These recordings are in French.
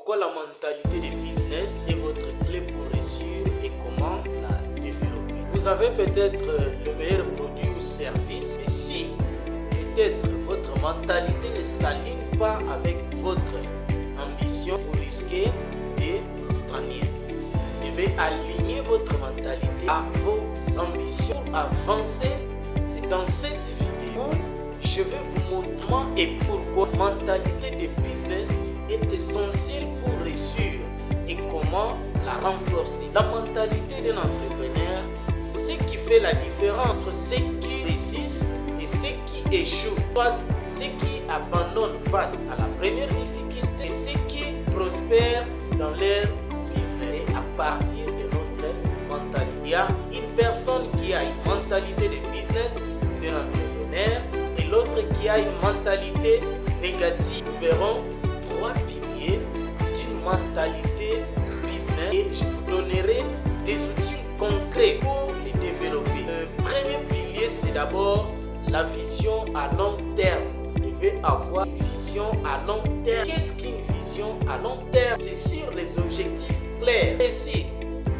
pourquoi la mentalité de business est votre clé pour réussir et comment la développer. Vous avez peut-être le meilleur produit ou service, mais si peut-être votre mentalité ne s'aligne pas avec votre ambition, vous risquez de stagner. Vous devez aligner votre mentalité à vos ambitions pour avancer. C'est dans cette vidéo où je vais vous montrer comment et pourquoi la mentalité de business est essentielle pour réussir et comment la renforcer. La mentalité d'un entrepreneur, c'est ce qui fait la différence entre ceux qui réussissent et ceux qui échouent, soit ceux qui abandonnent face à la première difficulté et ceux qui prospèrent dans leur business. Et à partir de notre mentalité, il y a une personne qui a une mentalité de business, d'un entrepreneur, et l'autre qui a une mentalité négative. Nous verrons trois piliers d'une mentalité business et je vous donnerai des outils concrets pour les développer. Le premier pilier, c'est d'abord la vision à long terme. Vous devez avoir une vision à long terme. Qu'est-ce qu'une vision à long terme? C'est sur les objectifs clairs. Et si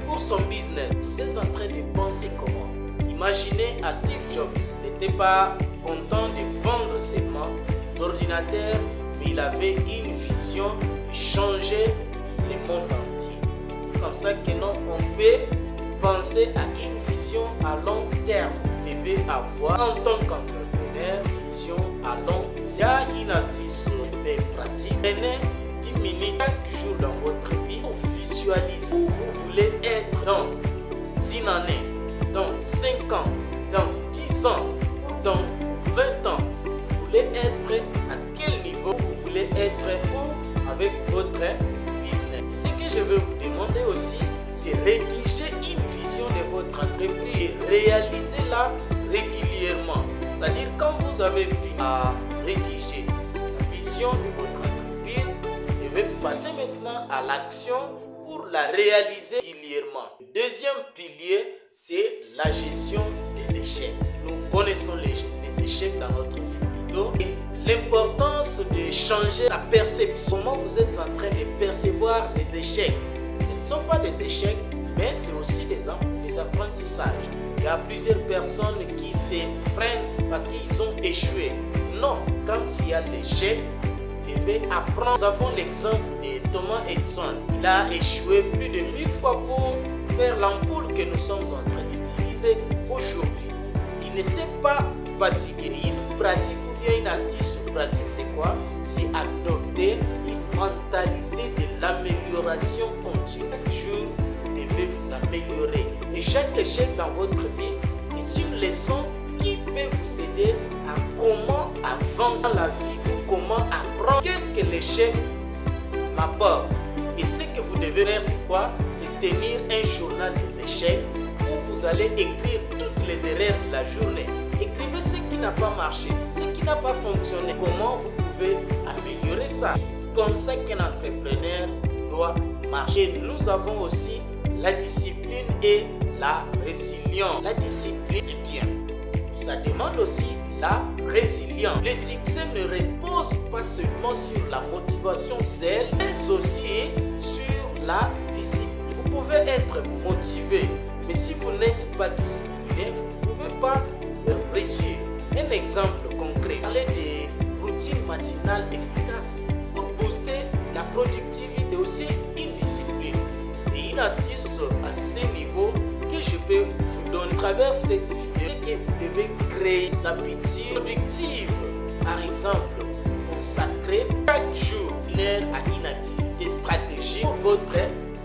pour son business, vous êtes en train de penser comment? Imaginez à Steve Jobs, il n'était pas content de vendre seulement des ordinateurs, mais il avait une vision de changer le monde entier. C'est comme ça que nous, on peut penser à une vision à long terme. Vous devez avoir en tant qu'entrepreneur une vision à long terme. Il y a une astuce très pratique. Prenez 10 minutes chaque jour dans votre vie pour visualiser où vous voulez être dans une année, dans 5 ans, dans 10 ans, dans 20 ans. Vous voulez être à quel niveau? Vous voulez être où avec votre business? Ce que je veux vous demander aussi, c'est rédiger une vision de votre entreprise et réaliser-la régulièrement. C'est-à-dire quand vous avez fini à rédiger la vision de votre entreprise, vous devez passer maintenant à l'action pour la réaliser régulièrement. Le deuxième pilier, c'est la gestion des échecs. Nous connaissons les échecs dans notre vie plutôt. Et l'importance de changer sa perception. Comment vous êtes en train de percevoir les échecs? Ce ne sont pas des échecs, mais c'est aussi des apprentissages. Il y a plusieurs personnes qui se freinent parce qu'ils ont échoué. Non, quand il y a l'échec, vous devez apprendre. Nous avons l'exemple de Thomas Edison. Il a échoué plus de 1000 fois pour faire l'ampoule que nous sommes en train d'utiliser aujourd'hui. Il ne s'est pas fatigué. Une pratique ou bien une astuce pratique, c'est quoi? C'est adopter une mentalité de l'amélioration continue. Chaque jour, vous devez vous améliorer. Et chaque échec dans votre vie est une leçon qui peut vous aider à comment avancer dans la vie ou comment apprendre. Qu'est-ce que l'échec m'apporte? Et ce que vous devez faire, c'est quoi? C'est tenir un journal des échecs où vous allez écrire toutes les erreurs de la journée. Écrivez ce qui n'a pas marché, ce qui n'a pas fonctionné. Comment vous pouvez améliorer ça? Comme ça qu'un entrepreneur doit marcher. Et nous avons aussi la discipline et la résilience. La discipline, c'est bien. Ça demande aussi la résilience. Le succès ne repose pas seulement sur la motivation seule, mais aussi sur la discipline. Vous pouvez être motivé, mais si vous n'êtes pas discipliné, vous ne pouvez pas réussir. Un exemple concret, parler des routines matinales efficaces pour booster la productivité, aussi une discipline. Et une astuce à ce niveau que je peux vous donner à travers cette vidéo, que vous devez créer des habitudes productives. Par exemple, consacrer chaque jour une heure à une activité stratégique pour votre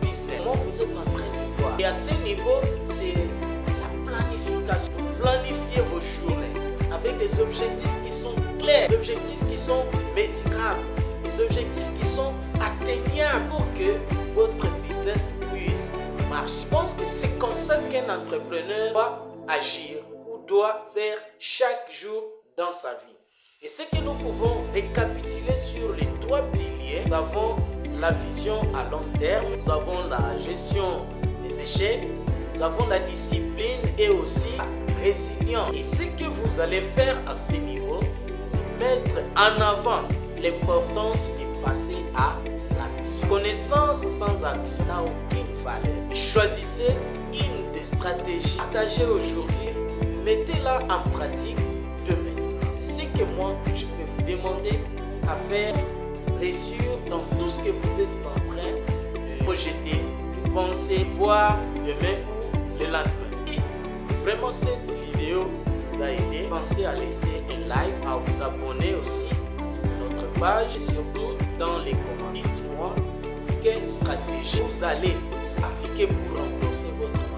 business. Comment vous êtes en train de voir? Et à ce niveau, c'est la planification. Vous planifiez vos journées avec des objectifs qui sont clairs, des objectifs qui sont mesurables, des objectifs qui sont atteignables pour que votre business puisse marcher. Je pense que c'est comme ça qu'un entrepreneur doit agir ou doit faire chaque jour dans sa vie. Et ce que nous pouvons récapituler sur les trois piliers, nous avons la vision à long terme, nous avons la gestion des échecs, nous avons la discipline et aussi la résilience. Et ce que vous allez faire à ce niveau, c'est mettre en avant l'importance de passer à l'action. action. Connaissance sans action n'a aucune valeur. Choisissez une des stratégies partagées aujourd'hui. Mettez-la en pratique demain. C'est ce que moi, je peux vous demander à faire. Réussir dans tout ce que vous êtes en train de projeter, de penser, voir demain ou le lendemain. Si vraiment cette vidéo vous a aidé, pensez à laisser un like, à vous abonner aussi à notre page et surtout dans les commentaires. Dites-moi quelle stratégie vous allez appliquer pour renforcer votre